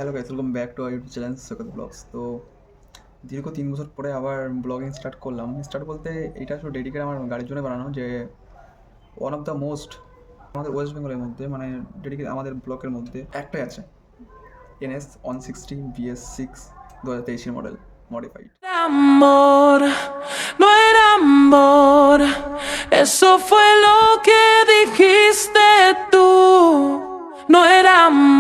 Hello guys, welcome back to our YouTube channel Saikat Blogs. তো দীর্ঘ 3 বছর পরে আবার ব্লগিং স্টার্ট করলাম। স্টার্ট বলতে এটা আসলে ডেডিকেট আমার গাড়ির জন্য বানানো, যে ওয়ান অফ দ্য মোস্ট আমাদের ওয়েস্ট বেঙ্গলের মধ্যে, মানে ডেডিকেট আমাদের ব্লকের মধ্যে একটাই আছে, NS 160 BS6 2023 model modified. Amor, no era amor, eso fue lo que dijiste tú, no era amor.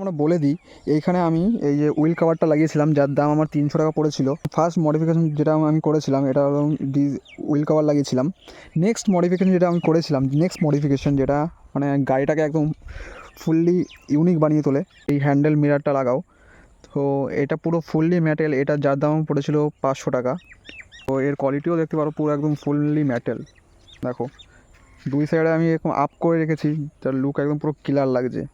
আমরা বলে দিই, এইখানে আমি এই যে হুইল কভারটা লাগিয়েছিলাম, যার দাম আমার 300 টাকা পড়েছিল। ফার্স্ট মডিফিকেশন যেটা আমি করেছিলাম, এটা হলো হুইল কভার লাগিয়েছিলাম। নেক্সট মডিফিকেশন যেটা মানে গাড়িটাকে একদম ফুললি ইউনিক বানিয়ে তোলে, এই হ্যান্ডেল মিরারটা লাগাও। তো এটা পুরো ফুললি মেটেল, এটা যার দাম পড়েছিল 500 টাকা। তো এর কোয়ালিটিও দেখতে পারো, পুরো একদম ফুললি মেটেল। দেখো দুই সাইডে আমি এরকম আপ করে রেখেছি, যার লুক একদম পুরো ক্লিয়ার লাগছে।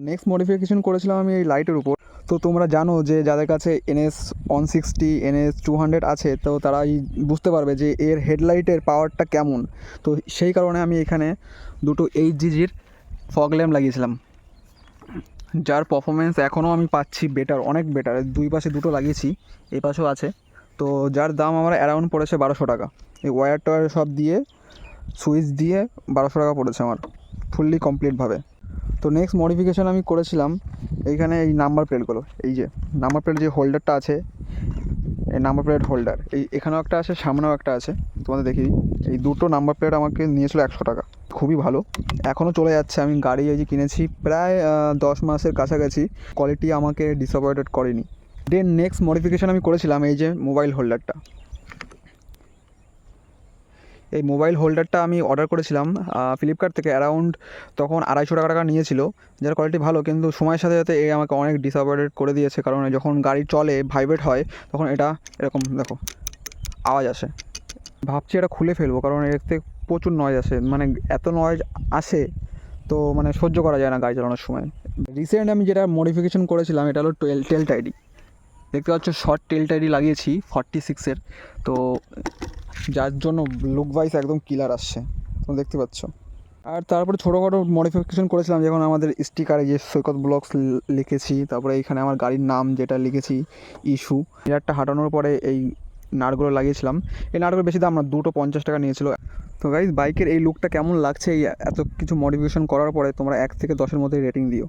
নেক্সট মডিফিকেশন করেছিলাম আমি এই লাইটের উপর। তো তোমরা জানো যে যাদের কাছে NS 160 NS 200 আছে, তো তারাই বুঝতে পারবে যে এর হেডলাইটের পাওয়ারটা কেমন। তো সেই কারণে আমি এখানে দুটো HGGর ফগ ল্যাম্প লাগিয়েছিলাম, যার পারফরমেন্স এখনও আমি পাচ্ছি বেটার, অনেক বেটার। দুই পাশে দুটো লাগিয়েছি, এই পাশেও আছে। তো যার দাম আমার অ্যারাউন্ড পড়েছে 1200 টাকা। এই ওয়্যার টয়ার সব দিয়ে, সুইচ দিয়ে 1200 টাকা পড়েছে আমার, ফুললি কমপ্লিটভাবে। তো নেক্সট মডিফিকেশান আমি করেছিলাম এইখানে এই নাম্বার প্লেটগুলো, এই যে নাম্বার প্লেট যে হোল্ডারটা আছে, এই নাম্বার প্লেট হোল্ডার এখানেও একটা আছে, সামনেও একটা আছে। তোমাদের দেখি, এই দুটো নাম্বার প্লেট আমাকে নিয়েছিল 100 টাকা। খুবই ভালো, এখনও চলে যাচ্ছে। আমি গাড়ি এই যে কিনেছি প্রায় 10 মাসের কাছাকাছি, কোয়ালিটি আমাকে ডিসঅ্যাপয়েন্টেড করেনি। দেন নেক্সট মডিফিকেশান আমি করেছিলাম এই যে মোবাইল হোল্ডারটা। এই মোবাইল হোল্ডারটা আমি অর্ডার করেছিলাম ফ্লিপকার্ট থেকে, অ্যারাউন্ড তখন 250 টাকা নিয়েছিল, যার কোয়ালিটি ভালো। কিন্তু সময়ের সাথে সাথে এ আমাকে অনেক ডিসঅ্যাপয়েন্টেড করে দিয়েছে, কারণ যখন গাড়ি চলে ভাইব্রেট হয়, তখন এটা এরকম দেখো আওয়াজ আসে। ভাবছি এটা খুলে ফেলবো, কারণ এতে প্রচুর নয়েজ আসে, মানে এত নয়েজ আসে তো মানে সহ্য করা যায় না গাড়ি চালানোর সময়। রিসেন্ট আমি যেটা মডিফিকেশন করেছিলাম, এটা হলো টেল টাইডি। দেখতে পাচ্ছ শর্ট টেল টাইডি লাগিয়েছি 46-এর, তো যার জন্য লুক ওয়াইজ একদম কিলার আসছে, তোমরা দেখতে পাচ্ছ। আর তারপরে ছোটোখাটো মডিফিকেশন করেছিলাম, যেমন আমাদের স্টিকারে যে সৈকত ব্লগস লিখেছি, তারপরে এইখানে আমার গাড়ির নাম যেটা লিখেছি ইস্যু। মিরারটা হাঁটানোর পরে এই নাটগুলো লাগিয়েছিলাম। এই নাটগুলো বেশি দাম না, 250 টাকা নিয়েছিল। তো গাইজ, বাইকের এই লুকটা কেমন লাগছে এই এত কিছু মডিফিকেশন করার পরে, তোমরা 1 থেকে 10-এর মধ্যে রেটিং দিও।